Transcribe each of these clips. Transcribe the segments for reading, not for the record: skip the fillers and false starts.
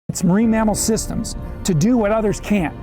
its marine mammal systems to do what others can't.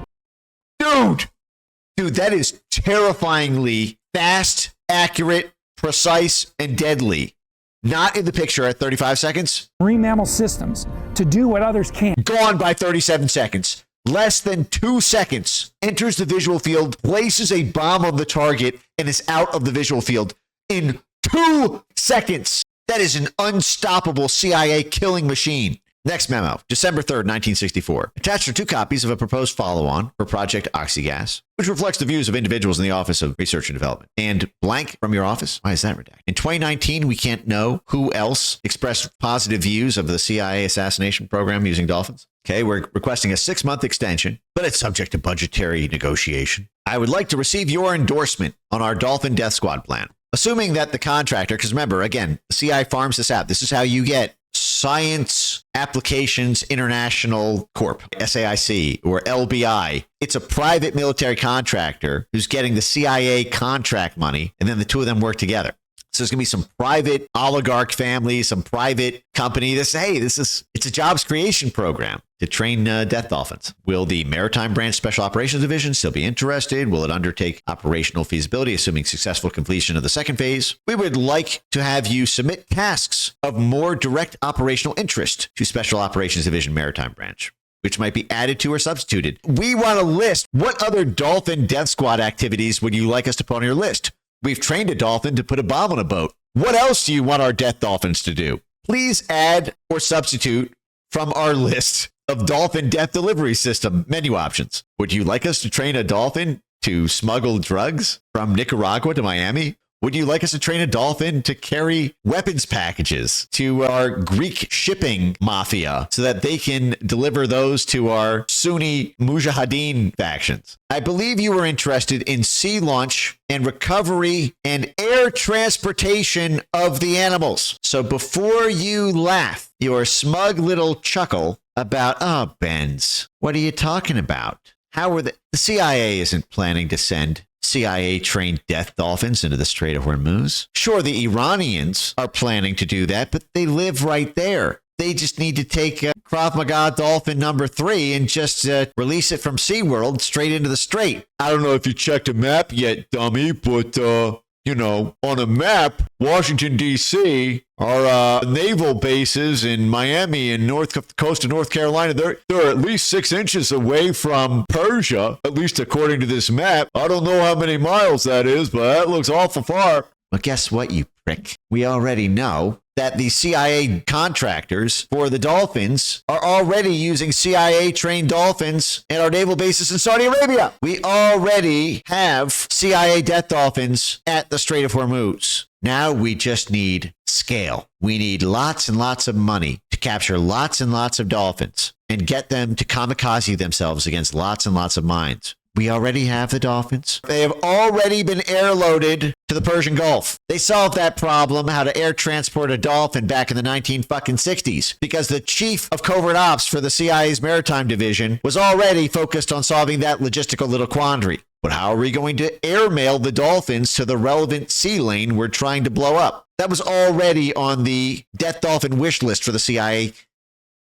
Dude, that is terrifyingly fast, accurate, precise, and deadly. Not in the picture at 35 seconds. Marine mammal systems to do what others can't. Gone by 37 seconds. Less than 2 seconds. Enters the visual field, places a bomb on the target, and is out of the visual field in 2 seconds. That is an unstoppable CIA killing machine. Next memo, December 3rd, 1964. Attached are 2 copies of a proposed follow-on for Project Oxygas, which reflects the views of individuals in the Office of Research and Development. And blank from your office? Why is that redacted? In 2019, we can't know who else expressed positive views of the CIA assassination program using dolphins. Okay, we're requesting a 6-month extension, but it's subject to budgetary negotiation. I would like to receive your endorsement on our Dolphin Death Squad plan. Assuming that the contractor, because remember, again, the CIA farms this out. This is how you get Science Applications International Corp, SAIC, or LBI. It's a private military contractor who's getting the CIA contract money, and then the two of them work together. So there's going to be some private oligarch family, some private company that says, it's a jobs creation program to train death dolphins. Will the Maritime Branch Special Operations Division still be interested? Will it undertake operational feasibility, assuming successful completion of the second phase? We would like to have you submit tasks of more direct operational interest to Special Operations Division Maritime Branch, which might be added to or substituted. We want to list what other Dolphin Death Squad activities would you like us to put on your list? We've trained a dolphin to put a bomb on a boat. What else do you want our death dolphins to do? Please add or substitute from our list of dolphin death delivery system menu options. Would you like us to train a dolphin to smuggle drugs from Nicaragua to Miami? Would you like us to train a dolphin to carry weapons packages to our Greek shipping mafia so that they can deliver those to our Sunni Mujahideen factions? I believe you were interested in sea launch and recovery and air transportation of the animals. So before you laugh your smug little chuckle about, oh, Benz, what are you talking about? How are the CIA isn't planning to send CIA-trained death dolphins into the Strait of Hormuz. Sure, the Iranians are planning to do that, but they live right there. They just need to take Krav Maga Dolphin number 3 and just release it from SeaWorld straight into the strait. I don't know if you checked a map yet, dummy, but, on a map, Washington, D.C., our naval bases in Miami and north coast of North Carolina, they're at least 6 inches away from Persia, at least according to this map. I don't know how many miles that is, but that looks awful far. Well, guess what, you prick? We already know that the CIA contractors for the Dolphins are already using CIA-trained dolphins at our naval bases in Saudi Arabia. We already have CIA death dolphins at the Strait of Hormuz. Now we just need scale. We need lots and lots of money to capture lots and lots of dolphins and get them to kamikaze themselves against lots and lots of mines. We already have the dolphins. They have already been airloaded to the Persian Gulf. They solved that problem, how to air transport a dolphin back in the 1960s, because the chief of covert ops for the CIA's maritime division was already focused on solving that logistical little quandary. But how are we going to airmail the dolphins to the relevant sea lane we're trying to blow up? That was already on the death dolphin wish list for the CIA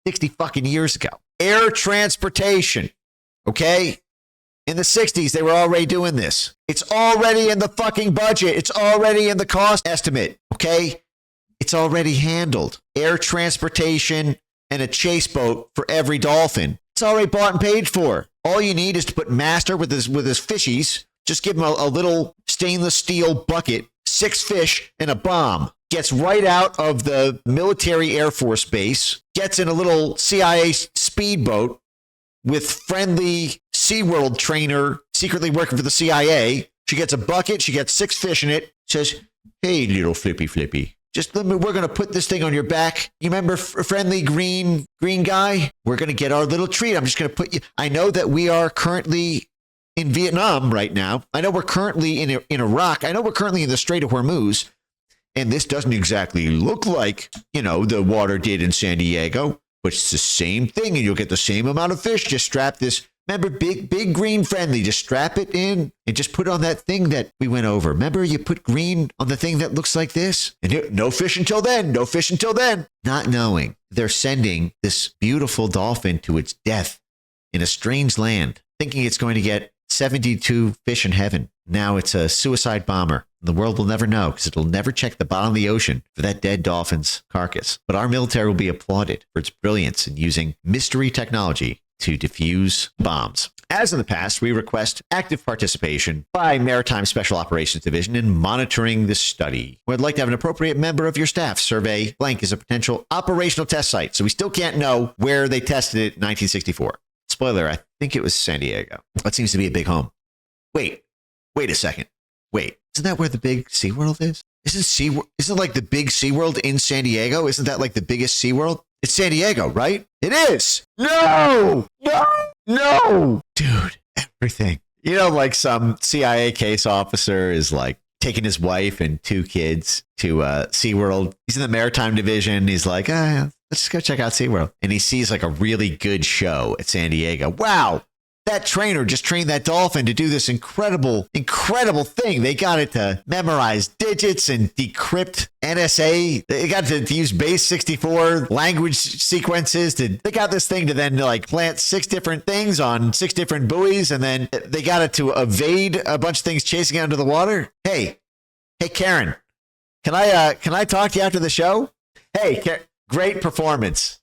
60 fucking years ago. Air transportation, okay? In the 60s, they were already doing this. It's already in the fucking budget. It's already in the cost estimate, okay? It's already handled. Air transportation and a chase boat for every dolphin. It's already bought and paid for. All you need is to put Master with his fishies. Just give him a little stainless steel bucket, 6 fish, and a bomb. Gets right out of the military Air Force base. Gets in a little CIA speedboat with friendly SeaWorld trainer secretly working for the CIA. She gets a bucket. She gets 6 fish in it. Says, hey, little flippy. We're going to put this thing on your back. You remember friendly green guy? We're going to get our little treat. I'm just going to put you. I know that we are currently in Vietnam right now. I know we're currently in Iraq. I know we're currently in the Strait of Hormuz. And this doesn't exactly look like, the water did in San Diego. But it's the same thing, and you'll get the same amount of fish. Just strap this Remember, big green friendly. Just strap it in and just put on that thing that we went over. Remember, you put green on the thing that looks like this? And here, no fish until then. No fish until then. Not knowing they're sending this beautiful dolphin to its death in a strange land, thinking it's going to get 72 fish in heaven. Now it's a suicide bomber. The world will never know because it'll never check the bottom of the ocean for that dead dolphin's carcass. But our military will be applauded for its brilliance in using mystery technology to defuse bombs. As in the past, we request active participation by Maritime Special Operations Division in monitoring this study. We'd like to have an appropriate member of your staff survey blank as a potential operational test site. So we still can't know where they tested it in 1964. Spoiler, I think it was San Diego. That seems to be a big home. Wait a second. Wait, isn't that where the big SeaWorld is? Isn't like the big SeaWorld in San Diego? Isn't that like the biggest SeaWorld? It's San Diego, right? It is. No. Dude, everything. You know, like some CIA case officer is like taking his wife and 2 kids to SeaWorld. He's in the Maritime Division. He's like, let's just go check out SeaWorld. And he sees like a really good show at San Diego. Wow. That trainer just trained that dolphin to do this incredible thing. They got it to memorize digits and decrypt NSA. They got to use base 64 language sequences. They got this thing to then like plant 6 different things on 6 different buoys. And then they got it to evade a bunch of things chasing out into the water. Hey, Karen, can I talk to you after the show? Hey, great performance.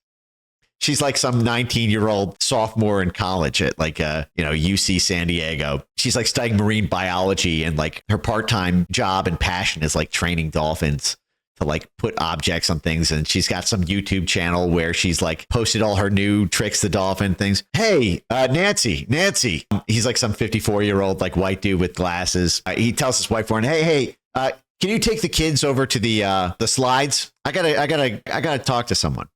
She's like some 19-year-old sophomore in college at like, UC San Diego. She's like studying marine biology, and like her part-time job and passion is like training dolphins to like put objects on things. And she's got some YouTube channel where she's like posted all her new tricks to dolphin things. Hey, Nancy. He's like some 54-year-old like white dude with glasses. He tells his wife, hey, can you take the kids over to the slides? I gotta talk to someone.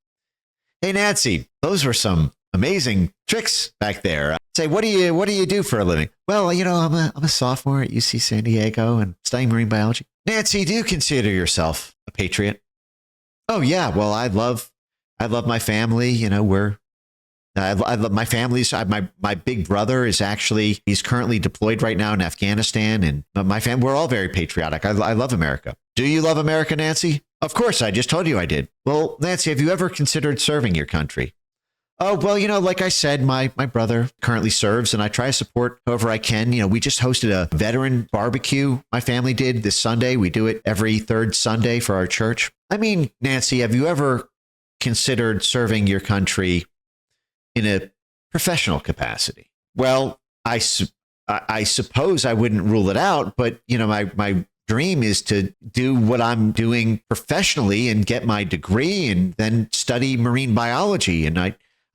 Hey, Nancy, those were some amazing tricks back there. Say, what do you do for a living? Well, I'm a sophomore at UC San Diego and studying marine biology. Nancy, do you consider yourself a patriot? Oh yeah, well, I love my family. I love my family's. My big brother he's currently deployed right now in Afghanistan, and my family, we're all very patriotic. I love America. Do you love America, Nancy? Of course, I just told you I did. Well, Nancy, have you ever considered serving your country? Oh, well, like I said, my brother currently serves, and I try to support however I can. We just hosted a veteran barbecue my family did this Sunday. We do it every 3rd Sunday for our church. I mean, Nancy, have you ever considered serving your country in a professional capacity? Well, I suppose I wouldn't rule it out, but my dream is to do what I'm doing professionally and get my degree and then study marine biology. And I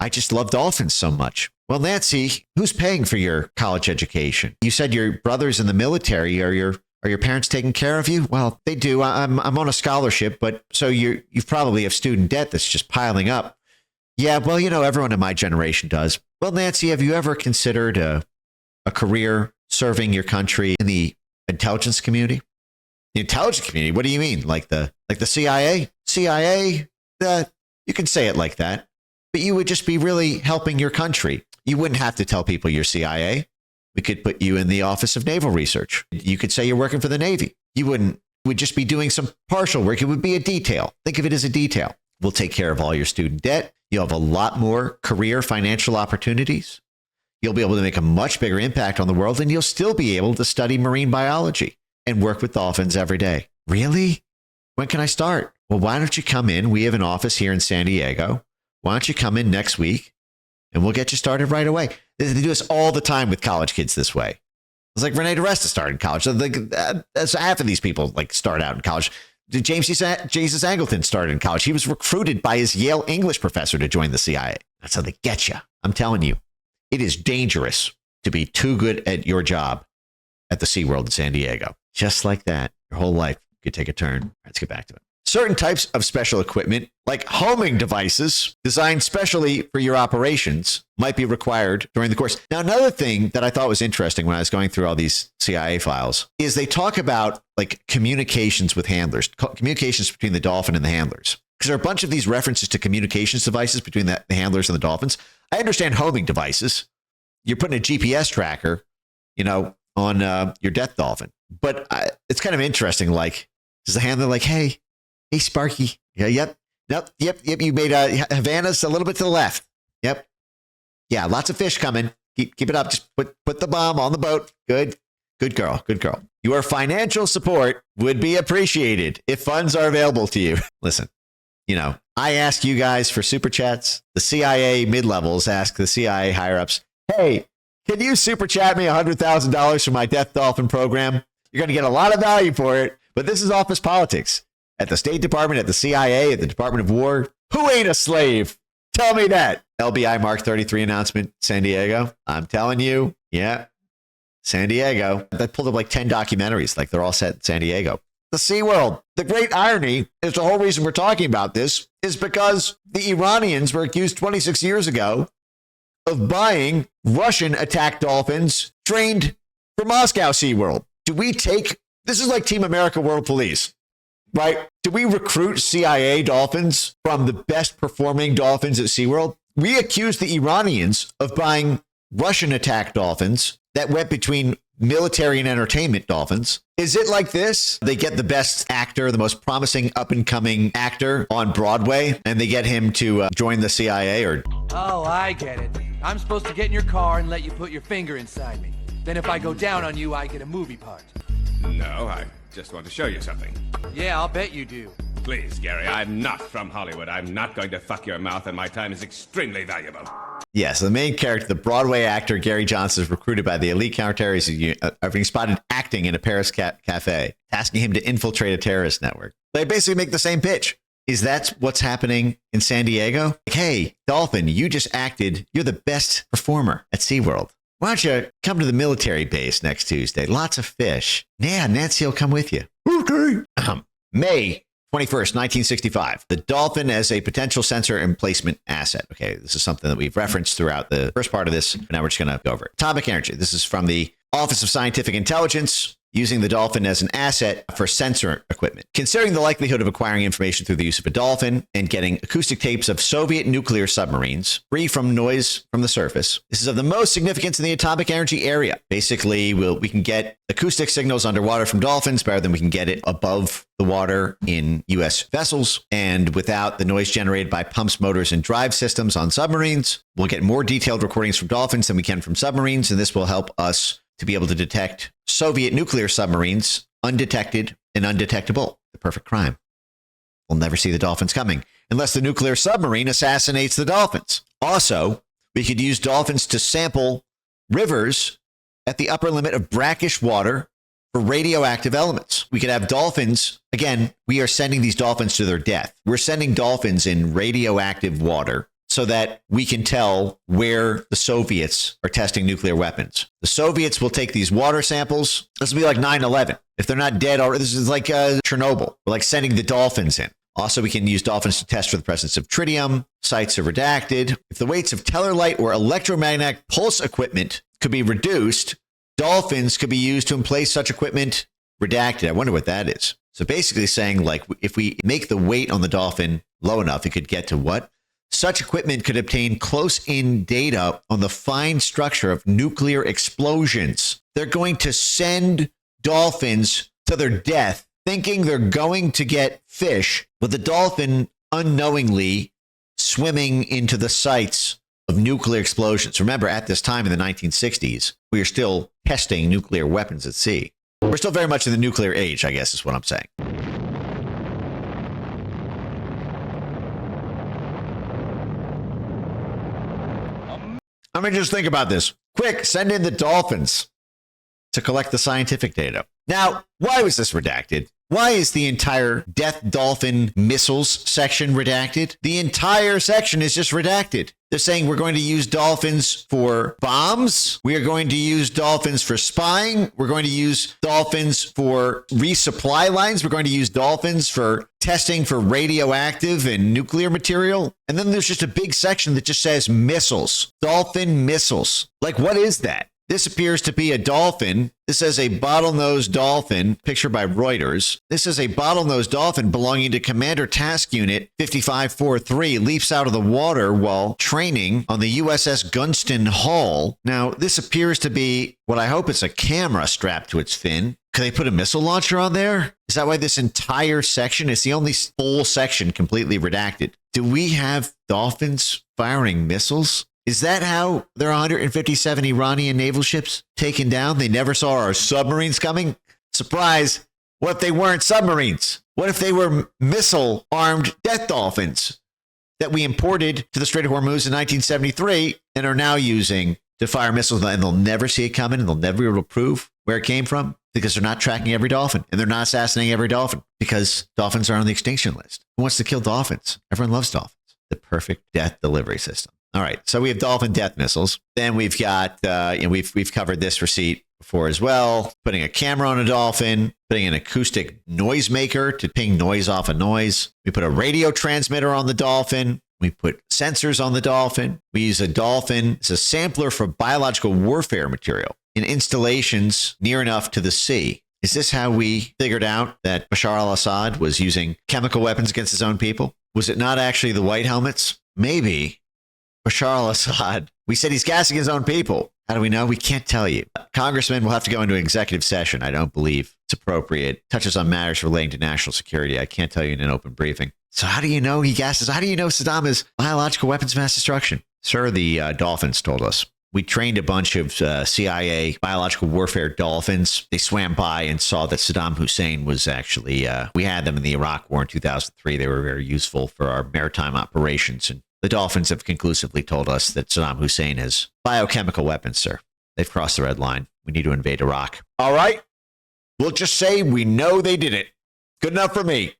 just love dolphins so much. Well, Nancy, who's paying for your college education? You said your brother's in the military. Are your parents taking care of you? Well, they do. I'm on a scholarship, but so you probably have student debt that's just piling up. Yeah, well, everyone in my generation does. Well, Nancy, have you ever considered a career serving your country in the intelligence community? The intelligence community? What do you mean? Like the CIA? CIA? You can say it like that, but you would just be really helping your country. You wouldn't have to tell people you're CIA. We could put you in the Office of Naval Research. You could say you're working for the Navy. You would just be doing some partial work. It would be a detail. Think of it as a detail. We'll take care of all your student debt. You'll have a lot more career financial opportunities. You'll be able to make a much bigger impact on the world, and you'll still be able to study marine biology and work with dolphins every day. Really? When can I start? Well, why don't you come in? We have an office here in San Diego. Why don't you come in next week and we'll get you started right away? They do this all the time with college kids this way. It's like Renee DeResta started in college. That's half of these people like start out in college. Jesus Angleton started in college. He was recruited by his Yale English professor to join the CIA. That's how they get you. I'm telling you, it is dangerous to be too good at your job at the SeaWorld in San Diego. Just like that, your whole life could take a turn. Let's get back to it. Certain types of special equipment, like homing devices designed specially for your operations, might be required during the course. Now, another thing that I thought was interesting when I was going through all these CIA files is they talk about like communications with handlers, communications between the dolphin and the handlers. Because there are a bunch of these references to communications devices between the handlers and the dolphins. I understand homing devices. you're putting a GPS tracker, on your death dolphin. But it's kind of interesting. Like, does the handler like, hey, Sparky. Yeah, yep. You made Havana's a little bit to the left. Yep. Yeah, lots of fish coming. Keep it up. Just put the bomb on the boat. Good girl. Your financial support would be appreciated if funds are available to you. Listen, I ask you guys for super chats. The CIA mid-levels ask the CIA higher-ups, hey, can you super chat me $100,000 for my Death Dolphin program? You're going to get a lot of value for it, but this is office politics. At the State Department, at the CIA, at the Department of War, who ain't a slave? Tell me that. LBI Mark 33 announcement, San Diego. I'm telling you, yeah, San Diego. I pulled up like 10 documentaries, like they're all set in San Diego. The SeaWorld. The great irony is the whole reason we're talking about this is because the Iranians were accused 26 years ago of buying Russian attack dolphins trained for Moscow SeaWorld. This is like Team America World Police, right? Do we recruit CIA dolphins from the best performing dolphins at SeaWorld? We accuse the Iranians of buying Russian attack dolphins that went between military and entertainment dolphins. Is it like this? They get the best actor, the most promising up-and-coming actor on Broadway, and they get him to join the CIA or... Oh, I get it. I'm supposed to get in your car and let you put your finger inside me. Then if I go down on you, I get a movie part. No, I just want to show you something. Yeah, I'll bet you do. Please, Gary, I'm not from Hollywood. I'm not going to fuck your mouth, and my time is extremely valuable. Yes, the main character, the Broadway actor Gary Johnson, is recruited by the elite counterterrorists after being spotted acting in a Paris cafe, tasking him to infiltrate a terrorist network. They basically make the same pitch. Is that what's happening in San Diego? Like, hey, Dolphin, you just acted. You're the best performer at SeaWorld. Why don't you come to the military base next Tuesday? Lots of fish. Yeah, Nancy will come with you. Okay. May 21st, 1965. The Dolphin as a potential sensor emplacement asset. Okay, this is something that we've referenced throughout the first part of this, but now we're just going to go over it. Atomic energy. This is from the Office of Scientific Intelligence, using the Dolphin as an asset for sensor equipment. Considering the likelihood of acquiring information through the use of a Dolphin and getting acoustic tapes of Soviet nuclear submarines free from noise from the surface, this is of the most significance in the atomic energy area. Basically, we can get acoustic signals underwater from dolphins better than we can get it above the water in U.S. vessels. And without the noise generated by pumps, motors, and drive systems on submarines, we'll get more detailed recordings from dolphins than we can from submarines, and this will help us to be able to detect Soviet nuclear submarines undetected and undetectable. The perfect crime. We'll never see the dolphins coming unless the nuclear submarine assassinates the dolphins. Also, we could use dolphins to sample rivers at the upper limit of brackish water for radioactive elements. We could have dolphins. Again, we are sending these dolphins to their death. We're sending dolphins in radioactive water so that we can tell where the Soviets are testing nuclear weapons. The Soviets will take these water samples. This will be like 9/11. If they're not dead already, this is like Chernobyl. We're like sending the dolphins in. Also, we can use dolphins to test for the presence of tritium. Sites are redacted. If the weights of teller light or electromagnetic pulse equipment could be reduced, dolphins could be used to emplace such equipment. Redacted. I wonder what that is. So basically saying, like, if we make the weight on the dolphin low enough, it could get to what? Such equipment could obtain close-in data on the fine structure of nuclear explosions. They're going to send dolphins to their death, thinking they're going to get fish, with the dolphin unknowingly swimming into the sites of nuclear explosions. Remember, at this time in the 1960s, we are still testing nuclear weapons at sea. We're still very much in the nuclear age, I guess is what I'm saying. I mean, just think about this. Quick, send in the dolphins to collect the scientific data. Now, why was this redacted? Why is the entire Death Dolphin missiles section redacted? The entire section is just redacted. They're saying we're going to use dolphins for bombs. We are going to use dolphins for spying. We're going to use dolphins for resupply lines. We're going to use dolphins for testing for radioactive and nuclear material. And then there's just a big section that just says missiles, dolphin missiles. Like, what is that? This appears to be a dolphin. This is a bottlenose dolphin, pictured by Reuters. This is a bottlenose dolphin belonging to Commander Task Unit 5543, leaps out of the water while training on the USS Gunston Hall. Now, this appears to be what I hope is a camera strapped to its fin. Could they put a missile launcher on there? Is that why this entire section is the only full section completely redacted? Do we have dolphins firing missiles? Is that how there are 157 Iranian naval ships taken down? They never saw our submarines coming? Surprise! What if they weren't submarines? What if they were missile-armed death dolphins that we imported to the Strait of Hormuz in 1973 and are now using to fire missiles, and they'll never see it coming and they'll never be able to prove where it came from because they're not tracking every dolphin and they're not assassinating every dolphin because dolphins are on the extinction list. Who wants to kill dolphins? Everyone loves dolphins. The perfect death delivery system. All right, so we have dolphin death missiles. Then we've got, we've covered this receipt before as well. Putting a camera on a dolphin, putting an acoustic noisemaker to ping noise off a noise. We put a radio transmitter on the dolphin. We put sensors on the dolphin. We use a dolphin as a sampler for biological warfare material in installations near enough to the sea. Is this how we figured out that Bashar al-Assad was using chemical weapons against his own people? Was it not actually the white helmets? Maybe. Bashar al-Assad, we said he's gassing his own people. How do we know? We can't tell you. Congressmen will have to go into executive session. I don't believe it's appropriate. Touches on matters relating to national security. I can't tell you in an open briefing. So how do you know he gasses? How do you know Saddam has biological weapons of mass destruction? Sir, the Dolphins told us. We trained a bunch of CIA biological warfare dolphins. They swam by and saw that Saddam Hussein was actually, we had them in the Iraq War in 2003. They were very useful for our maritime operations. And the Dolphins have conclusively told us that Saddam Hussein has biochemical weapons, sir. They've crossed the red line. We need to invade Iraq. All right. We'll just say we know they did it. Good enough for me.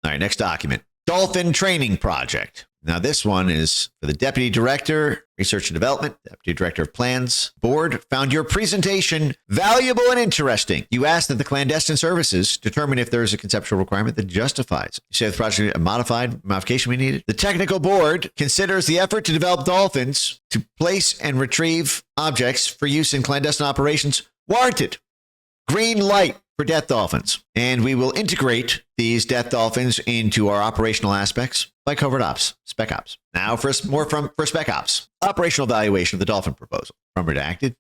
All right, next document. Dolphin Training Project. Now, this one is for the Deputy Director, Research and Development, Deputy Director of Plans. Board found your presentation valuable and interesting. You asked that the clandestine services determine if there is a conceptual requirement that justifies. You say the project a modification we needed. The Technical Board considers the effort to develop dolphins to place and retrieve objects for use in clandestine operations warranted. Green light for death dolphins. And we will integrate these death dolphins into our operational aspects by covert ops, spec ops. Now for spec ops. Operational evaluation of the dolphin proposal. From redacted.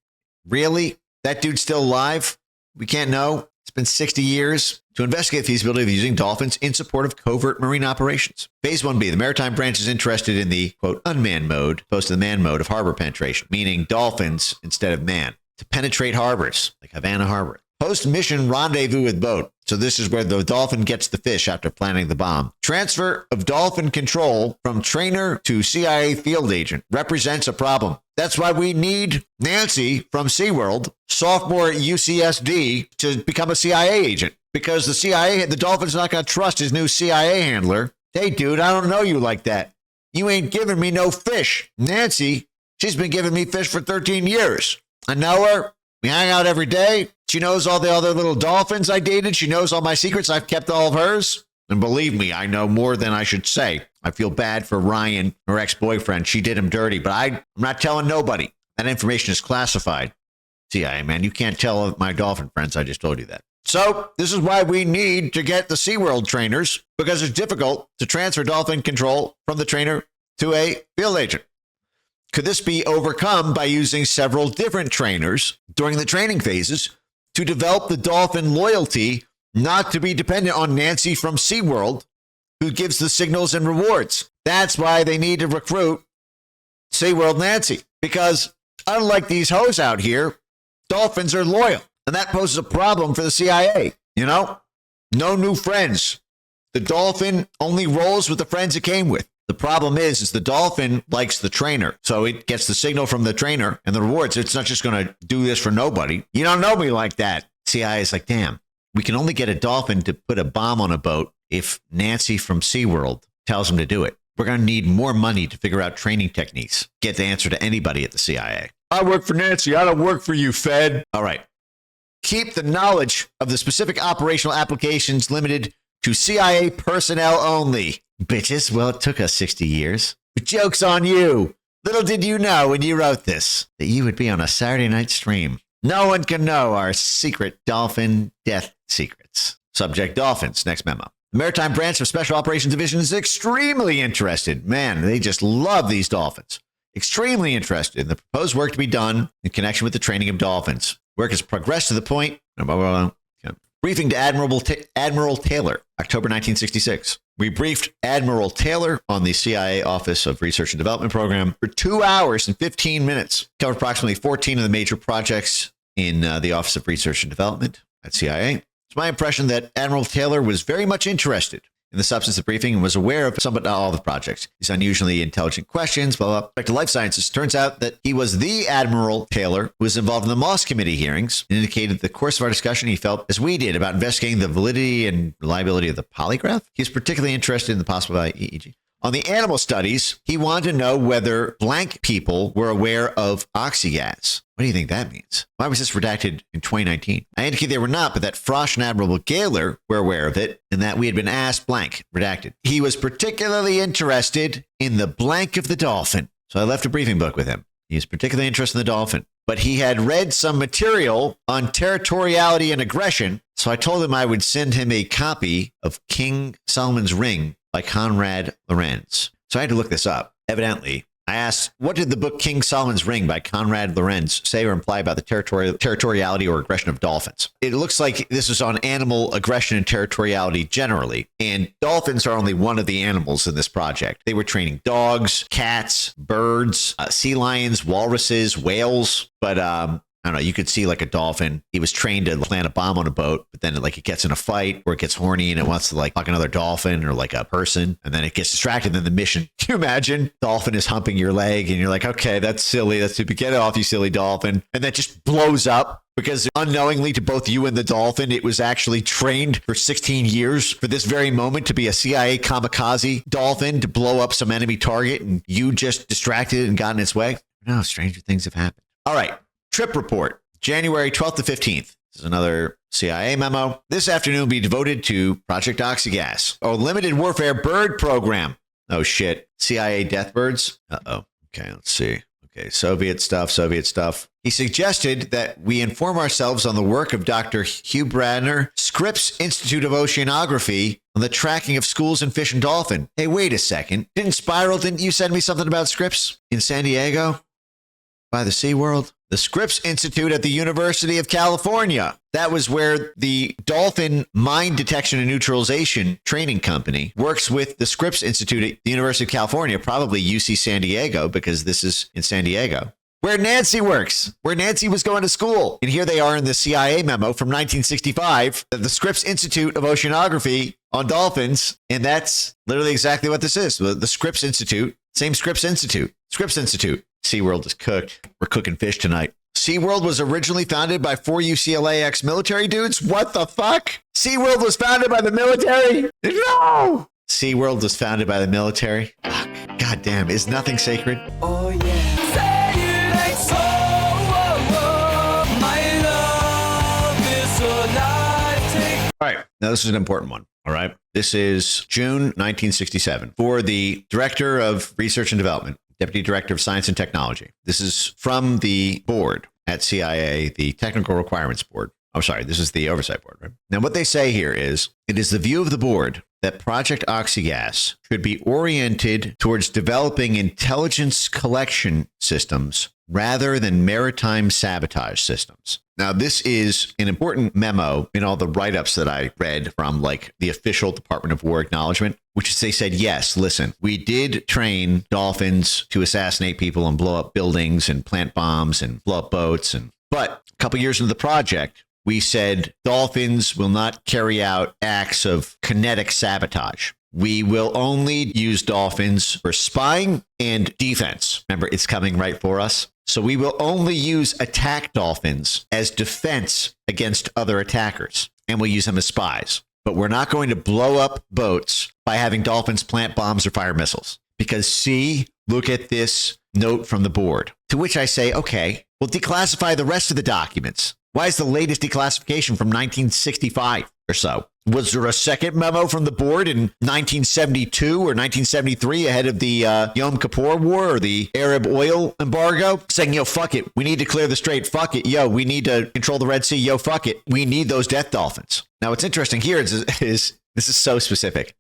Really? That dude's still alive? We can't know. It's been 60 years to investigate the feasibility of using dolphins in support of covert marine operations. Phase 1B, the maritime branch is interested in the, quote, unmanned mode, opposed to the manned mode of harbor penetration, meaning dolphins instead of man, to penetrate harbors, like Havana Harbor. Post-mission rendezvous with boat. So this is where the dolphin gets the fish after planting the bomb. Transfer of dolphin control from trainer to CIA field agent represents a problem. That's why we need Nancy from SeaWorld, sophomore at UCSD, to become a CIA agent. Because the Dolphin's not going to trust his new CIA handler. Hey, dude, I don't know you like that. You ain't giving me no fish. Nancy, she's been giving me fish for 13 years. I know her. We hang out every day. She knows all the other little dolphins I dated. She knows all my secrets. I've kept all of hers. And believe me, I know more than I should say. I feel bad for Ryan, her ex-boyfriend. She did him dirty, but I'm not telling nobody. That information is classified. CIA, man, you can't tell my dolphin friends. I just told you that. So this is why we need to get the SeaWorld trainers, because it's difficult to transfer dolphin control from the trainer to a field agent. Could this be overcome by using several different trainers during the training phases to develop the dolphin loyalty, not to be dependent on Nancy from SeaWorld, who gives the signals and rewards? That's why they need to recruit SeaWorld Nancy, because unlike these hoes out here, dolphins are loyal, and that poses a problem for the CIA. You know, no new friends. The dolphin only rolls with the friends it came with. The problem is the dolphin likes the trainer. So it gets the signal from the trainer and the rewards. It's not just going to do this for nobody. You don't know me like that. CIA is like, damn, we can only get a dolphin to put a bomb on a boat if Nancy from SeaWorld tells him to do it. We're going to need more money to figure out training techniques. Get the answer to anybody at the CIA. I work for Nancy. I don't work for you, Fed. All right. Keep the knowledge of the specific operational applications limited to CIA personnel only. Bitches, well, it took us 60 years. But joke's on you. Little did you know when you wrote this that you would be on a Saturday night stream. No one can know our secret dolphin death secrets. Subject dolphins. Next memo. The Maritime Branch of Special Operations Division is extremely interested. Man, they just love these dolphins. Extremely interested in the proposed work to be done in connection with the training of dolphins. Work has progressed to the point. Briefing to Admiral Taylor, October 1966. We briefed Admiral Taylor on the CIA Office of Research and Development Program for 2 hours and 15 minutes. Covered approximately 14 of the major projects in the Office of Research and Development at CIA. It's my impression that Admiral Taylor was very much interested in the substance of the briefing and was aware of some but not all of the projects. These unusually intelligent questions, blah, blah. Back to life sciences. Turns out that he was the Admiral Taylor who was involved in the Moss Committee hearings and indicated the course of our discussion he felt as we did about investigating the validity and reliability of the polygraph. He was particularly interested in the possible EEG. On the animal studies, he wanted to know whether blank people were aware of oxygas. What do you think that means? Why was this redacted in 2019? I indicate they were not, but that Frosch and Admiral Gaylor were aware of it and that we had been asked blank, redacted. He was particularly interested in the blank of the dolphin. So I left a briefing book with him. He was particularly interested in the dolphin, but he had read some material on territoriality and aggression. So I told him I would send him a copy of King Solomon's Ring by Conrad Lorenz. So I had to look this up. Evidently, I asked, what did the book King Solomon's Ring by Conrad Lorenz say or imply about the territoriality or aggression of dolphins? It looks like this is on animal aggression and territoriality generally. And dolphins are only one of the animals in this project. They were training dogs, cats, birds, sea lions, walruses, whales. But I don't know, you could see like a dolphin. He was trained to plant a bomb on a boat, but then like it gets in a fight or it gets horny and it wants to like fuck another dolphin or like a person. And then it gets distracted. Then the mission, can you imagine? Dolphin is humping your leg and you're like, okay, that's silly. That's stupid. Get it off, you silly dolphin. And that just blows up because unknowingly to both you and the dolphin, it was actually trained for 16 years for this very moment to be a CIA kamikaze dolphin to blow up some enemy target. And you just distracted and got in its way. No, stranger things have happened. All right. Trip report, January 12th to 15th. This is another CIA memo. This afternoon will be devoted to Project Oxygas, a limited warfare bird program. Oh, shit. CIA death birds? Uh-oh. Okay, let's see. Okay, Soviet stuff. He suggested that we inform ourselves on the work of Dr. Hugh Bradner, Scripps Institute of Oceanography, on the tracking of schools in fish and dolphin. Hey, wait a second. Didn't you send me something about Scripps in San Diego? By the SeaWorld? The Scripps Institute at the University of California. That was where the Dolphin Mine Detection and Neutralization Training Company works with the Scripps Institute at the University of California, probably UC San Diego, because this is in San Diego, where Nancy works, where Nancy was going to school. And here they are in the CIA memo from 1965, the Scripps Institute of Oceanography on dolphins. And that's literally exactly what this is. The Scripps Institute, same Scripps Institute. Scripps Institute. SeaWorld is cooked. We're cooking fish tonight. SeaWorld was originally founded by 4 UCLA ex-military dudes? What the fuck? SeaWorld was founded by the military? No! SeaWorld was founded by the military? Fuck. God damn, is nothing sacred? Oh yeah. Say it ain't so. My love is a life. All right. Now this is an important one. All right. This is June 1967 for the Director of Research and Development. Deputy Director of Science and Technology. This is from the board at CIA, the Technical Requirements Board. I'm sorry, this is the Oversight Board, right? Now, what they say here is, it is the view of the board that Project Oxygas should be oriented towards developing intelligence collection systems rather than maritime sabotage systems. Now, this is an important memo in all the write-ups that I read from like the official Department of War acknowledgement, which is they said, yes, listen, we did train dolphins to assassinate people and blow up buildings and plant bombs and blow up boats. But a couple years into the project, we said dolphins will not carry out acts of kinetic sabotage. We will only use dolphins for spying and defense. Remember, it's coming right for us. So we will only use attack dolphins as defense against other attackers, and we'll use them as spies. But we're not going to blow up boats by having dolphins plant bombs or fire missiles. Because see, look at this note from the board. To which I say, okay, well, declassify the rest of the documents. Why is the latest declassification from 1965 or so? Was there a second memo from the board in 1972 or 1973 ahead of the Yom Kippur War or the Arab oil embargo saying, yo, fuck it. We need to clear the strait. Fuck it. Yo, we need to control the Red Sea. Yo, fuck it. We need those death dolphins. Now, what's interesting here is this is so specific.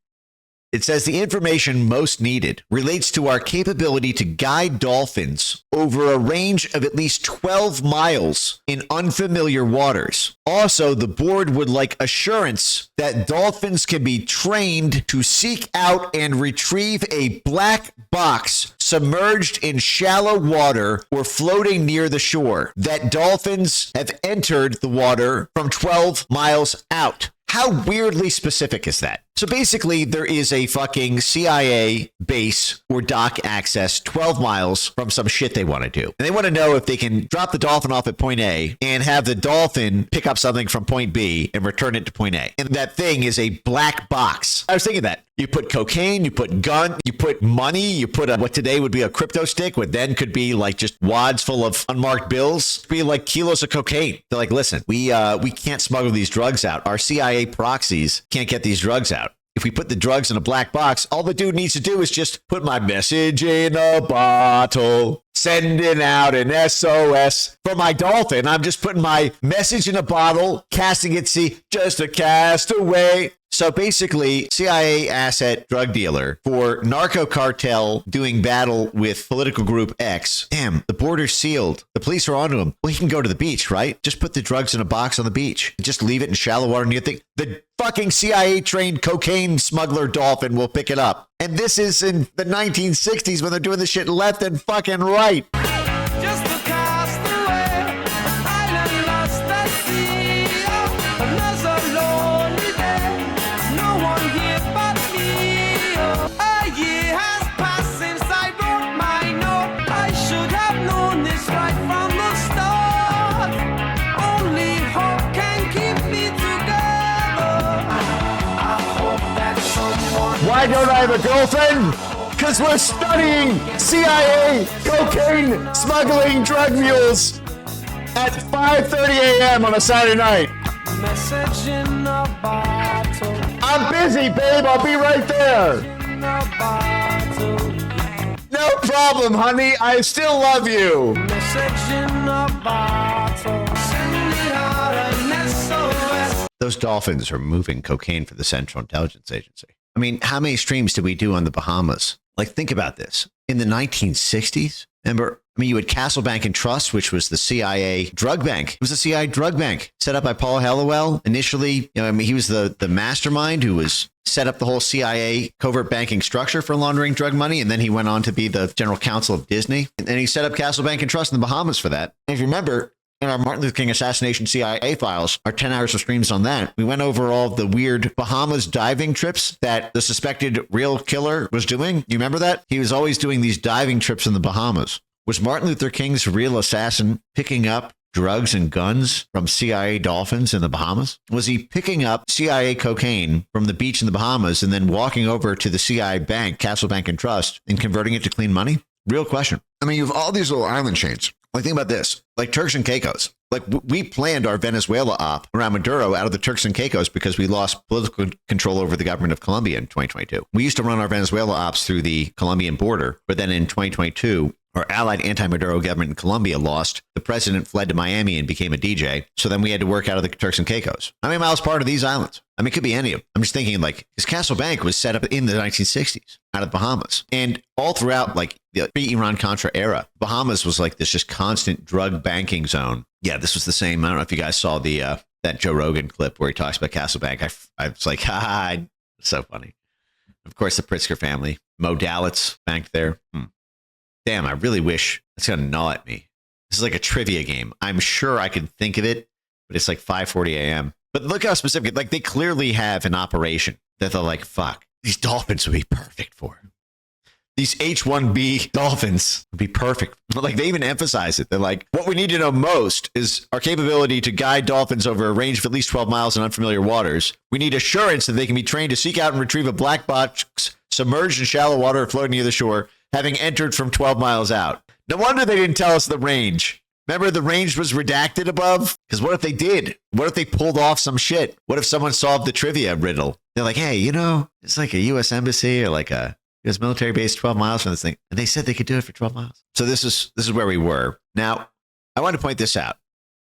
It says the information most needed relates to our capability to guide dolphins over a range of at least 12 miles in unfamiliar waters. Also, the board would like assurance that dolphins can be trained to seek out and retrieve a black box submerged in shallow water or floating near the shore, that dolphins have entered the water from 12 miles out. How weirdly specific is that? So basically, there is a fucking CIA base or dock access 12 miles from some shit they want to do. And they want to know if they can drop the dolphin off at point A and have the dolphin pick up something from point B and return it to point A. And that thing is a black box. I was thinking that. You put cocaine, you put gun, you put money, you put what today would be a crypto stick, what then could be like just wads full of unmarked bills, be like kilos of cocaine. They're like, listen, we can't smuggle these drugs out. Our CIA proxies can't get these drugs out. If we put the drugs in a black box, all the dude needs to do is just put my message in a bottle, sending out an SOS for my dolphin. I'm just putting my message in a bottle, casting it, see, just a castaway. So basically, CIA asset drug dealer for narco cartel doing battle with political group X. Damn, the border's sealed. The police are onto him. Well, he can go to the beach, right? Just put the drugs in a box on the beach. Just leave it in shallow water near the fucking CIA-trained cocaine smuggler dolphin will pick it up. And this is in the 1960s when they're doing this shit left and fucking right. Just a castaway, island lost at sea. Another lonely day, no one here but me. A year has passed since I wrote my note. I should have known this right from the start. Only hope can keep me together. I hope that someone. Why don't I have a girlfriend? Because we're studying CIA cocaine smuggling drug mules at 5:30 a.m. on a Saturday night. Message in a bottle. I'm busy, babe. I'll be right there. In a bottle. No problem, honey. I still love you. Message in a bottle. Send it out an SOS. Those dolphins are moving cocaine for the Central Intelligence Agency. I mean, how many streams did we do on the Bahamas? Like, think about this. In the 1960s, remember, you had Castle Bank and Trust, which was the CIA drug bank. It was a CIA drug bank set up by Paul Hellawell. Initially, he was the mastermind who was set up the whole CIA covert banking structure for laundering drug money. And then he went on to be the general counsel of Disney. And he set up Castle Bank and Trust in the Bahamas for that. And if you remember, in our Martin Luther King assassination CIA files, our 10 hours of streams on that, we went over all the weird Bahamas diving trips that the suspected real killer was doing. You remember that? He was always doing these diving trips in the Bahamas. Was Martin Luther King's real assassin picking up drugs and guns from CIA dolphins in the Bahamas? Was he picking up CIA cocaine from the beach in the Bahamas and then walking over to the CIA bank, Castle Bank and Trust, and converting it to clean money? Real question. You have all these little island chains. Like, think about this, like Turks and Caicos. Like, we planned our Venezuela op around Maduro out of the Turks and Caicos because we lost political control over the government of Colombia in 2022. We used to run our Venezuela ops through the Colombian border, but then in 2022, our allied anti-Maduro government in Colombia lost. The president fled to Miami and became a DJ. So then we had to work out of the Turks and Caicos. How many miles apart are these islands? It could be any of them. I'm just thinking, like, because Castle Bank was set up in the 1960s out of the Bahamas. And all throughout, like, the pre-Iran-Contra era, Bahamas was like this just constant drug banking zone. Yeah, this was the same. I don't know if you guys saw the that Joe Rogan clip where he talks about Castle Bank. I was like, it's so funny. Of course, the Pritzker family. Mo Dalitz banked there. Damn, I really wish it's going to gnaw at me. This is like a trivia game. I'm sure I could think of it, but it's like 5:40 a.m. But look how specific. Like, they clearly have an operation that they're like, fuck, these dolphins would be perfect for. These H-1B dolphins would be perfect. But like, they even emphasize it. They're like, what we need to know most is our capability to guide dolphins over a range of at least 12 miles in unfamiliar waters. We need assurance that they can be trained to seek out and retrieve a black box submerged in shallow water or floating near the shore, having entered from 12 miles out. No wonder they didn't tell us the range. Remember the range was redacted above? Because what if they did? What if they pulled off some shit? What if someone solved the trivia riddle? They're like, hey, it's like a U.S. embassy or like a U.S. military base 12 miles from this thing. And they said they could do it for 12 miles. So this is where we were. Now, I want to point this out.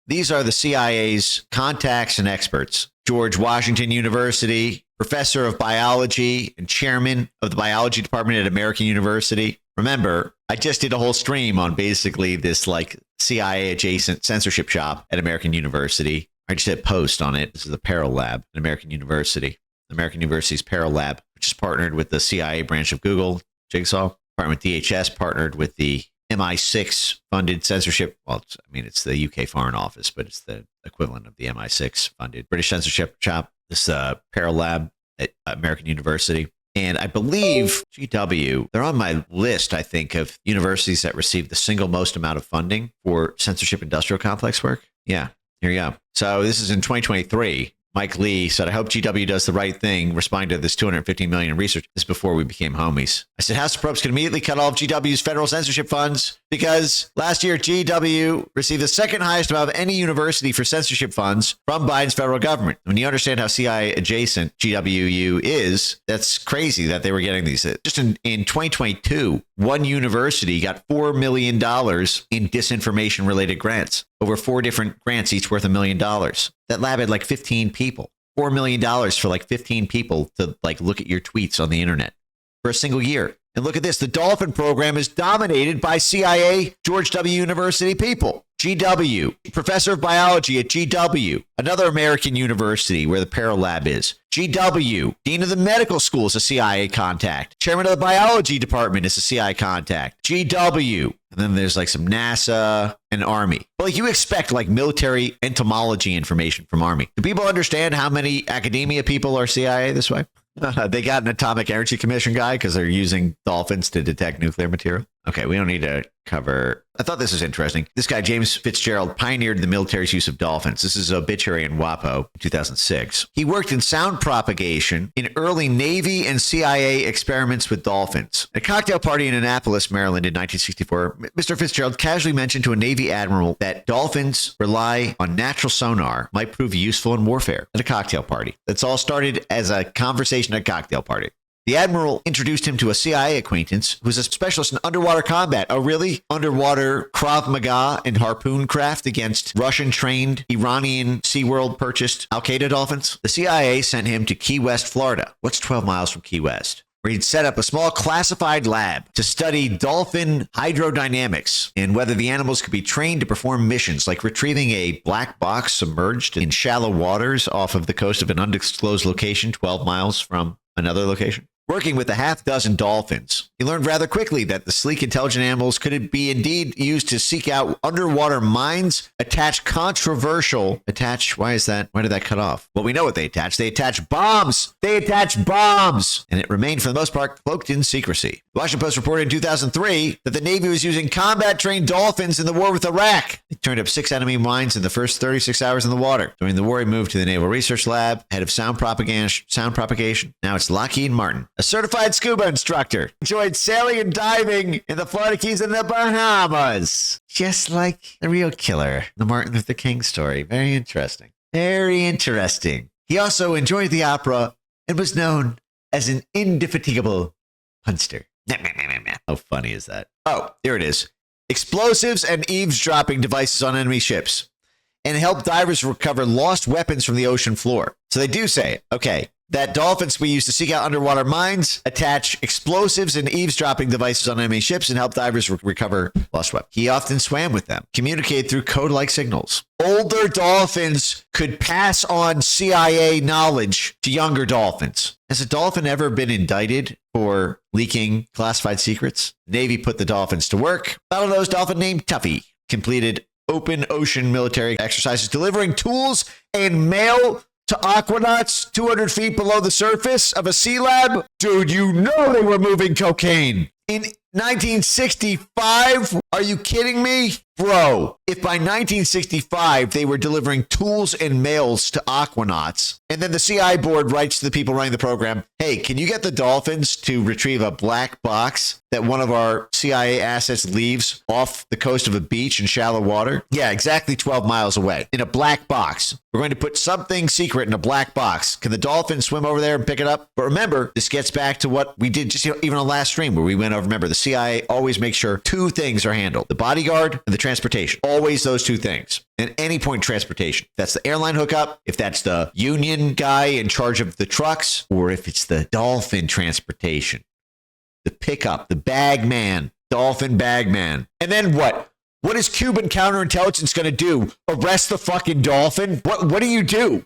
These are the CIA's contacts and experts. George Washington University, professor of biology and chairman of the biology department at American University. Remember, I just did a whole stream on basically this like CIA adjacent censorship shop at American University. I just did a post on it. This is the Peril Lab at American University. American University's Peril Lab, which is partnered with the CIA branch of Google, Jigsaw. Partnered with DHS, partnered with the MI6 funded censorship. Well, it's the UK Foreign Office, but it's the equivalent of the MI6 funded British censorship shop. This Peril Lab at American University. And I believe GW, they're on my list, I think, of universities that receive the single most amount of funding for censorship industrial complex work. Yeah, here you go. So this is in 2023. Mike Lee said, I hope GW does the right thing, responding to this $250 million in research. This is before we became homies. I said, House of Probes can immediately cut off GW's federal censorship funds because last year GW received the second highest amount of any university for censorship funds from Biden's federal government. When you understand how CIA adjacent GWU is, that's crazy that they were getting these. Just in 2022, one university got $4 million in disinformation related grants. Over 4 different grants, each worth $1 million. That lab had like 15 people. $4 million for like 15 people to like look at your tweets on the internet for a single year. And look at this. The Dolphin program is dominated by CIA George W. University people. GW, professor of biology at GW, another American university where the Peril Lab is. GW, dean of the medical school is a CIA contact. Chairman of the biology department is a CIA contact. GW. And then there's like some NASA and Army. But like you expect like military entomology information from Army. Do people understand how many academia people are CIA this way? They got an Atomic Energy Commission guy because they're using dolphins to detect nuclear material. Okay, we don't need to cover. I thought this was interesting. This guy, James Fitzgerald, pioneered the military's use of dolphins. This is obituary in WAPO in 2006. He worked in sound propagation in early Navy and CIA experiments with dolphins. At a cocktail party in Annapolis, Maryland in 1964, Mr. Fitzgerald casually mentioned to a Navy admiral that dolphins rely on natural sonar might prove useful in warfare at a cocktail party. That's all started as a conversation at a cocktail party. The admiral introduced him to a CIA acquaintance who was a specialist in underwater combat. Oh, really? Underwater Krav Maga and harpoon craft against Russian-trained Iranian SeaWorld purchased Al-Qaeda dolphins? The CIA sent him to Key West, Florida. What's 12 miles from Key West? Where he'd set up a small classified lab to study dolphin hydrodynamics and whether the animals could be trained to perform missions like retrieving a black box submerged in shallow waters off of the coast of an undisclosed location 12 miles from another location. Working with a half dozen dolphins, he learned rather quickly that the sleek, intelligent animals could be indeed used to seek out underwater mines, why is that? Why did that cut off? Well, we know what they attach. They attach bombs. And it remained, for the most part, cloaked in secrecy. The Washington Post reported in 2003 that the Navy was using combat-trained dolphins in the war with Iraq. They turned up 6 enemy mines in the first 36 hours in the water. During the war, he moved to the Naval Research Lab, head of sound propagation. Now it's Lockheed Martin. A certified scuba instructor. Enjoyed sailing and diving in the Florida Keys and the Bahamas. Just like the real killer, the Martin Luther King story. Very interesting. He also enjoyed the opera and was known as an indefatigable punster. How funny is that? Oh, here it is. Explosives and eavesdropping devices on enemy ships and help divers recover lost weapons from the ocean floor. So they do say, okay, that dolphins we use to seek out underwater mines, attach explosives and eavesdropping devices on enemy ships, and help divers recover lost weapons. He often swam with them, communicated through code-like signals. Older dolphins could pass on CIA knowledge to younger dolphins. Has a dolphin ever been indicted for leaking classified secrets? Navy put the dolphins to work. Bottlenose dolphin named Tuffy completed open ocean military exercises, delivering tools and mail to aquanauts 200 feet below the surface of a sea lab. Dude, you know they were moving cocaine. In 1965, Are you kidding me? Bro, if by 1965 they were delivering tools and mails to aquanauts, and then the CI board writes to the people running the program, hey, can you get the Dolphins to retrieve a black box that one of our CIA assets leaves off the coast of a beach in shallow water? Yeah, exactly 12 miles away. In a black box. We're going to put something secret in a black box. Can the Dolphins swim over there and pick it up? But remember, this gets back to what we did just even on last stream where we went over. Remember, the CIA always makes sure two things are handled. The bodyguard and the transportation. Always those two things. At any point, transportation. If that's the airline hookup, if that's the union guy in charge of the trucks, or if it's the Dolphin transportation, the pickup, the bag man, Dolphin bag man. And then what? What is Cuban counterintelligence going to do? Arrest the fucking Dolphin? What do you do?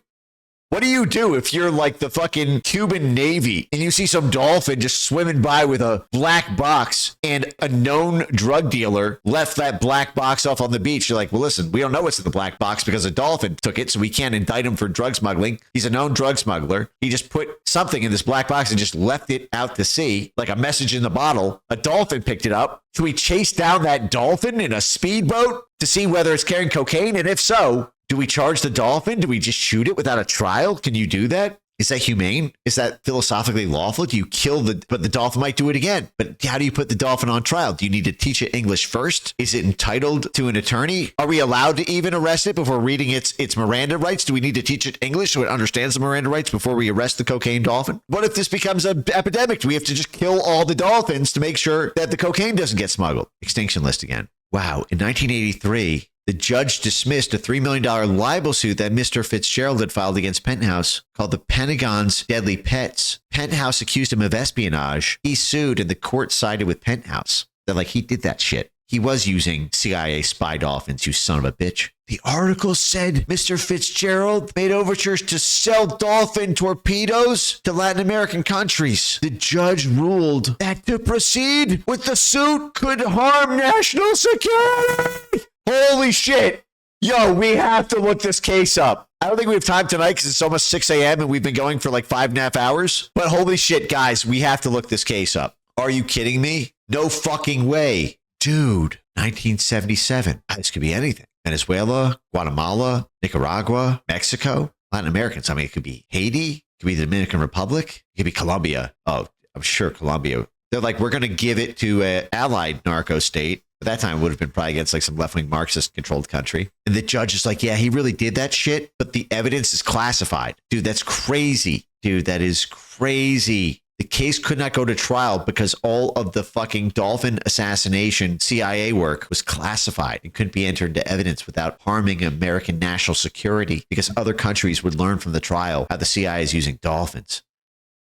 What do you do if you're like the fucking Cuban Navy and you see some dolphin just swimming by with a black box and a known drug dealer left that black box off on the beach? You're like, well, listen, we don't know what's in the black box because a dolphin took it, so we can't indict him for drug smuggling. He's a known drug smuggler. He just put something in this black box and just left it out to sea like a message in the bottle. A dolphin picked it up. Should we chase down that dolphin in a speedboat to see whether it's carrying cocaine? And if so, do we charge the dolphin? Do we just shoot it without a trial? Can you do that? Is that humane? Is that philosophically lawful? Do you kill but the dolphin might do it again. But how do you put the dolphin on trial? Do you need to teach it English first? Is it entitled to an attorney? Are we allowed to even arrest it before reading its Miranda rights? Do we need to teach it English so it understands the Miranda rights before we arrest the cocaine dolphin? What if this becomes an epidemic? Do we have to just kill all the dolphins to make sure that the cocaine doesn't get smuggled? Extinction list again. Wow. In 1983, the judge dismissed a $3 million libel suit that Mr. Fitzgerald had filed against Penthouse called the Pentagon's Deadly Pets. Penthouse accused him of espionage. He sued and the court sided with Penthouse. They're like, he did that shit. He was using CIA spy dolphins, you son of a bitch. The article said Mr. Fitzgerald made overtures to sell dolphin torpedoes to Latin American countries. The judge ruled that to proceed with the suit could harm national security. Holy shit. Yo, we have to look this case up. I don't think we have time tonight because it's almost 6 a.m. and we've been going for like 5.5 hours. But holy shit, guys, we have to look this case up. Are you kidding me? No fucking way. Dude, 1977. This could be anything. Venezuela, Guatemala, Nicaragua, Mexico, Latin Americans. I mean, it could be Haiti. It could be the Dominican Republic. It could be Colombia. Oh, I'm sure Colombia. They're like, we're going to give it to an allied narco state. At that time, it would have been probably against like some left-wing Marxist-controlled country. And the judge is like, yeah, he really did that shit, but the evidence is classified. Dude, that's crazy. Dude, that is crazy. The case could not go to trial because all of the fucking dolphin assassination CIA work was classified and couldn't be entered into evidence without harming American national security because other countries would learn from the trial how the CIA is using dolphins.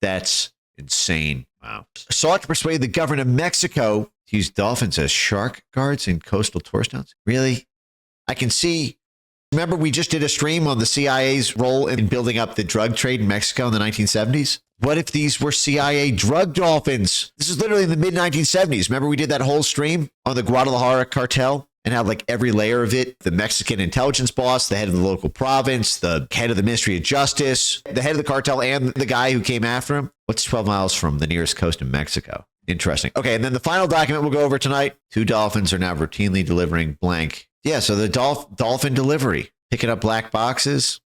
That's insane. Wow. Sought to persuade the government of Mexico to use dolphins as shark guards in coastal tourist towns. Really? I can see. Remember, we just did a stream on the CIA's role in building up the drug trade in Mexico in the 1970s. What if these were CIA drug dolphins? This is literally in the mid-1970s. Remember, we did that whole stream on the Guadalajara cartel and how like every layer of it, the Mexican intelligence boss, the head of the local province, the head of the Ministry of Justice, the head of the cartel, and the guy who came after him. What's 12 miles from the nearest coast in Mexico? Interesting. Okay, and then the final document we'll go over tonight. 2 dolphins are now routinely delivering blank. Yeah, so the dolphin delivery, picking up black boxes.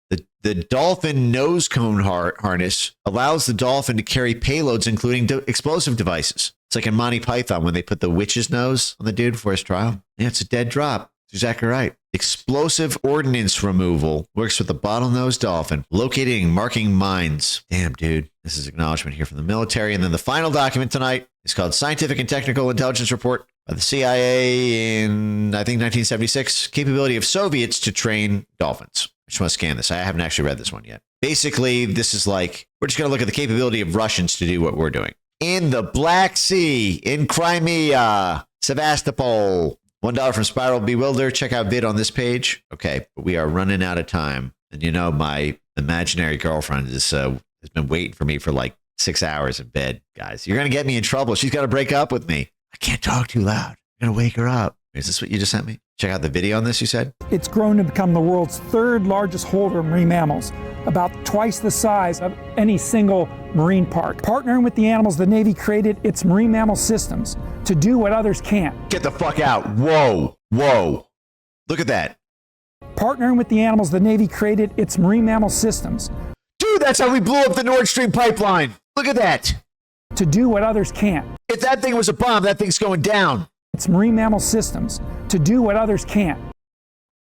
The dolphin nose cone harness allows the dolphin to carry payloads, including explosive devices. It's like in Monty Python when they put the witch's nose on the dude before his trial. Yeah, it's a dead drop. That's exactly right. Explosive ordnance removal works with the bottlenose dolphin, locating and marking mines. Damn, dude. This is acknowledgement here from the military. And then the final document tonight is called Scientific and Technical Intelligence Report by the CIA in, I think, 1976. Capability of Soviets to train dolphins. I just want to scan this. I haven't actually read this one yet. Basically, this is like, we're just going to look at the capability of Russians to do what we're doing. In the Black Sea, in Crimea, Sevastopol. $1 from Spiral Bewilder. Check out vid on this page. Okay, but we are running out of time. And you know, my imaginary girlfriend has been waiting for me for like 6 hours in bed, guys. You're going to get me in trouble. She's got to break up with me. I can't talk too loud. I'm going to wake her up. Is this what you just sent me? Check out the video on this, you said? It's grown to become the world's 3rd largest holder of marine mammals, about twice the size of any single marine park. Partnering with the animals, the Navy created its marine mammal systems to do what others can't. Get the fuck out. Whoa. Whoa. Look at that. Partnering with the animals, the Navy created its marine mammal systems. Dude, that's how we blew up the Nord Stream pipeline. Look at that. To do what others can't. If that thing was a bomb, that thing's going down. Its marine mammal systems to do what others can't.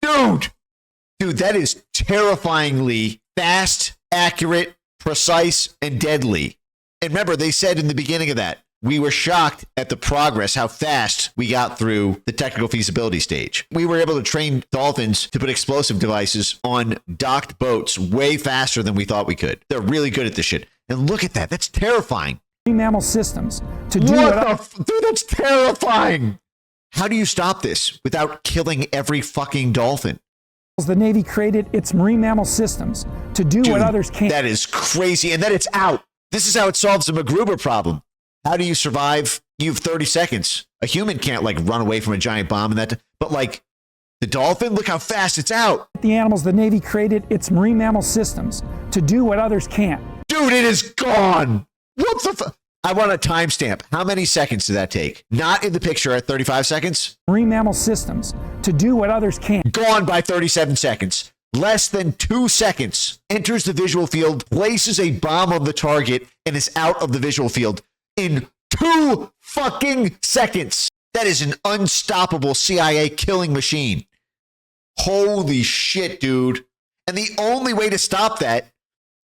Dude, that is terrifyingly fast, accurate, precise, and deadly. And remember, they said in the beginning of that, we were shocked at the progress, how fast we got through the technical feasibility stage. We were able to train dolphins to put explosive devices on docked boats way faster than we thought we could. They're really good at this shit. And look at that. That's terrifying. Mammal systems to do Dude, that's terrifying. How do you stop this without killing every fucking dolphin? The Navy created its marine mammal systems to do what others can't. That is crazy. And then it's out. This is how it solves the MacGruber problem. How do you survive? You have 30 seconds. A human can't like run away from a giant bomb and that, but like the dolphin, look how fast it's out. The animals, the Navy created its marine mammal systems to do what others can't. Dude, it is gone. What the fuck? I want a timestamp. How many seconds did that take? Not in the picture at 35 seconds. Marine mammal systems to do what others can't. Gone by 37 seconds. Less than 2 seconds. Enters the visual field, places a bomb on the target, and is out of the visual field in 2 fucking seconds. That is an unstoppable CIA killing machine. Holy shit, dude. And the only way to stop that,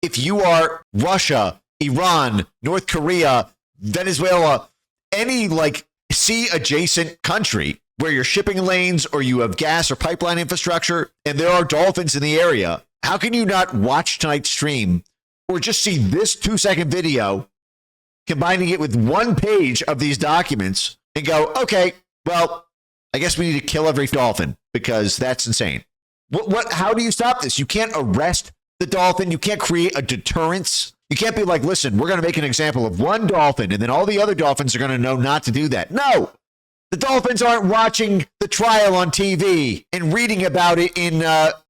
if you are Russia, Iran, North Korea, Venezuela, any like sea adjacent country where you're shipping lanes or you have gas or pipeline infrastructure and there are dolphins in the area, how can you not watch tonight's stream or just see this 2-second video, combining it with 1 page of these documents and go, okay, well, I guess we need to kill every dolphin because that's insane. How do you stop this? You can't arrest the dolphin. You can't create a deterrence. You can't be like, listen, we're going to make an example of one dolphin and then all the other dolphins are going to know not to do that. No, the dolphins aren't watching the trial on TV and reading about it in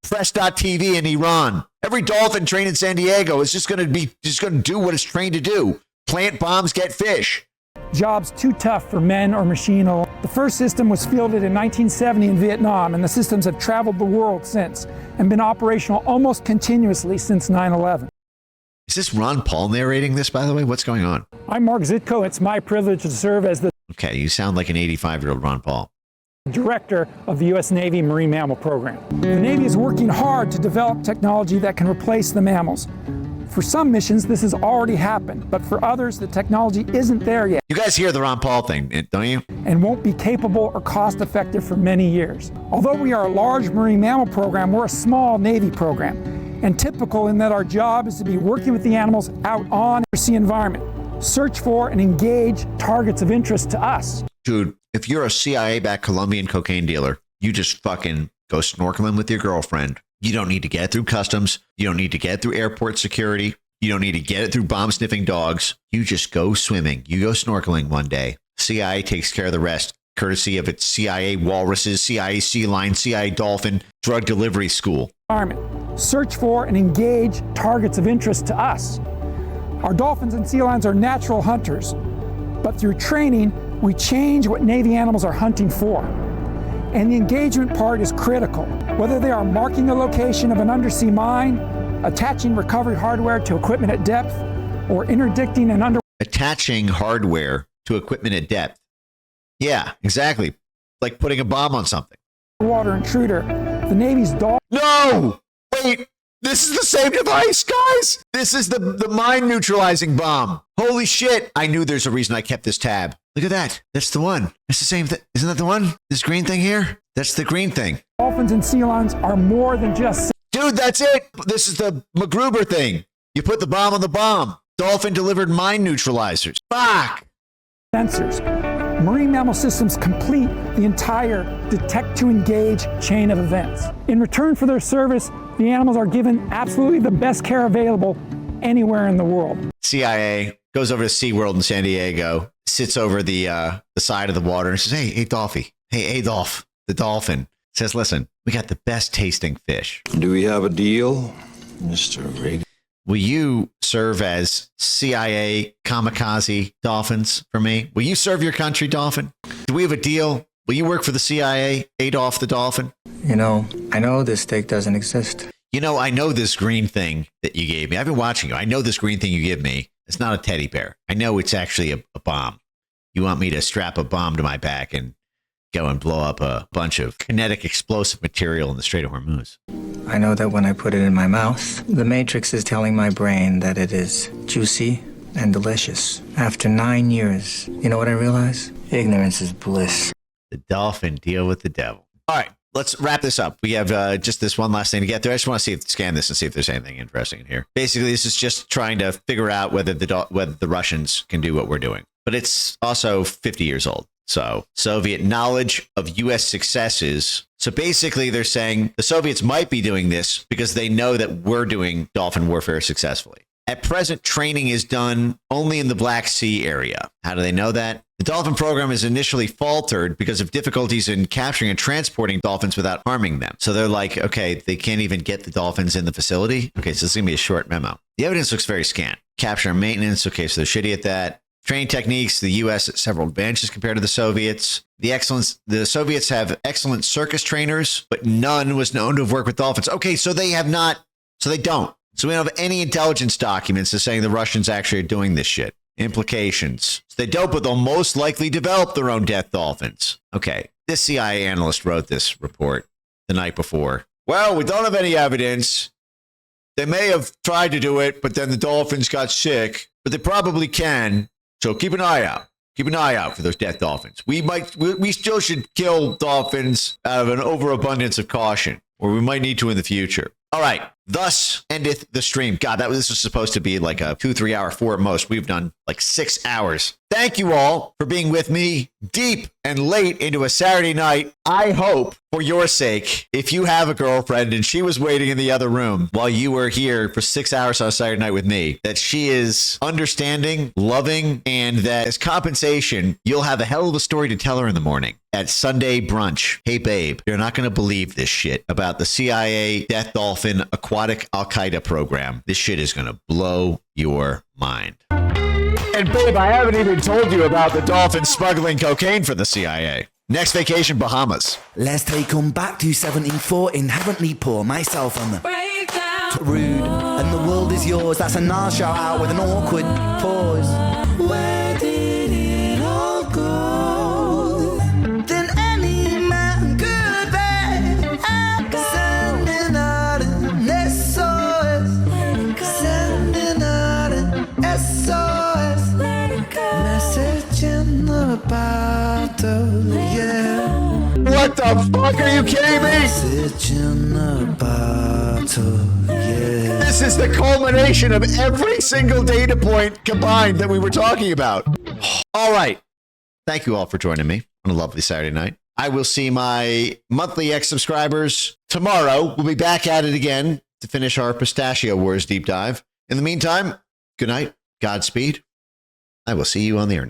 press.tv in Iran. Every dolphin trained in San Diego is just going to do what it's trained to do. Plant bombs, get fish. Jobs too tough for men or machine alone. The first system was fielded in 1970 in Vietnam, and the systems have traveled the world since and been operational almost continuously since 9/11. Is this Ron Paul narrating this, by the way? What's going on? I'm Mark Zitko. It's my privilege to serve as the Okay, you sound like an 85-year-old Ron Paul. director of the U.S. Navy Marine Mammal Program. The Navy is working hard to develop technology that can replace the mammals. For some missions, this has already happened, but for others, the technology isn't there yet. You guys hear the Ron Paul thing, don't you? And won't be capable or cost-effective for many years. Although we are a large marine mammal program, we're a small Navy program, and typical in that our job is to be working with the animals out on the sea environment. Search for and engage targets of interest to us. Dude, if you're a CIA-backed Colombian cocaine dealer, you just fucking go snorkeling with your girlfriend. You don't need to get it through customs. You don't need to get it through airport security. You don't need to get it through bomb-sniffing dogs. You just go swimming. You go snorkeling one day. CIA takes care of the rest, courtesy of its CIA walruses, CIA sea lion, CIA dolphin, drug delivery school. Search for and engage targets of interest to us. Our dolphins and sea lions are natural hunters, but through training, we change what Navy animals are hunting for. And the engagement part is critical. Whether they are marking the location of an undersea mine, attaching recovery hardware to equipment at depth, or interdicting an Attaching hardware to equipment at depth. Yeah, exactly. Like putting a bomb on something. underwater intruder, the Navy's No! Wait, this is the same device, guys! This is the mine neutralizing bomb. Holy shit! I knew there's a reason I kept this tab. Look at that. That's the one. That's the same thing. Isn't that the one? This green thing here? That's the green thing. dolphins and sea lions are more than just Dude, that's it. This is the MacGruber thing. You put the bomb on the bomb. Dolphin delivered mine neutralizers. Fuck! sensors. Marine mammal systems complete the entire detect to engage chain of events. In return for their service, the animals are given absolutely the best care available anywhere in the world. CIA goes over to SeaWorld in San Diego, sits over the side of the water and says, hey, Dolphy. Hey, the dolphin says, listen, we got the best tasting fish. Do we have a deal? Mr. Reagan. Will you serve as CIA kamikaze dolphins for me? Will you serve your country, Dolphin? Do we have a deal? Will you work for the CIA, Adolf the Dolphin? You know, I know this steak doesn't exist. You know, I know this green thing that you gave me. I've been watching you. I know this green thing you give me. It's not a teddy bear. I know it's actually a bomb. You want me to strap a bomb to my back and go and blow up a bunch of kinetic explosive material in the Strait of Hormuz. I know that when I put it in my mouth, the Matrix is telling my brain that it is juicy and delicious. After 9 years, you know what I realize? Ignorance is bliss. The dolphin deal with the devil. All right, let's wrap this up. We have just this one last thing to get through. I just want to scan this and see if there's anything interesting in here. Basically, this is just trying to figure out whether the Russians can do what we're doing. But it's also 50 years old. So Soviet knowledge of U.S. successes. So basically, they're saying the Soviets might be doing this because they know that we're doing dolphin warfare successfully. At present, training is done only in the Black Sea area. How do they know that? The dolphin program is initially faltered because of difficulties in capturing and transporting dolphins without harming them. So they're like, okay, they can't even get the dolphins in the facility. Okay, so this is going to be a short memo. The evidence looks very scant. Capture and maintenance. Okay, so they're shitty at that. Training techniques, the U.S. has several advantages compared to the Soviets. The Soviets have excellent circus trainers, but none was known to have worked with dolphins. Okay, so they have not, so they don't. So we don't have any intelligence documents that saying the Russians actually are doing this shit. Implications. So they don't, but they'll most likely develop their own death dolphins. Okay, this CIA analyst wrote this report the night before. Well, we don't have any evidence. They may have tried to do it, but then the dolphins got sick, but they probably can. So keep an eye out. Keep an eye out for those death dolphins. We still should kill dolphins out of an overabundance of caution, or we might need to in the future. All right. Thus endeth the stream. God, this was supposed to be like a 2-3 hour, 4 at most. We've done like 6 hours. Thank you all for being with me deep and late into a Saturday night. I hope, for your sake, if you have a girlfriend and she was waiting in the other room while you were here for 6 hours on a Saturday night with me, that she is understanding, loving, and that as compensation, you'll have a hell of a story to tell her in the morning at Sunday brunch. Hey, babe, you're not going to believe this shit about the CIA Death Dolphin Aquatic Al-Qaeda program. This shit is going to blow your mind. And babe, I haven't even told you about the Dolphins smuggling cocaine for the CIA. Next vacation, Bahamas. Let's take 'em back to 1714. Haven't we pour myself on the breakdown? Rude, and the world is yours. That's a nice shout out with an awkward pause. Where did it all go? Then any man could be sending out an SOS, sending out an SOS. Message in the bottle, yeah. What the fuck, are you kidding me? Message in the bottle, yeah. This is the culmination of every single data point combined that we were talking about. All right. Thank you all for joining me on a lovely Saturday night. I will see my monthly X subscribers tomorrow. We'll be back at it again to finish our Pistachio Wars deep dive. In the meantime, good night, Godspeed. I will see you on the internet.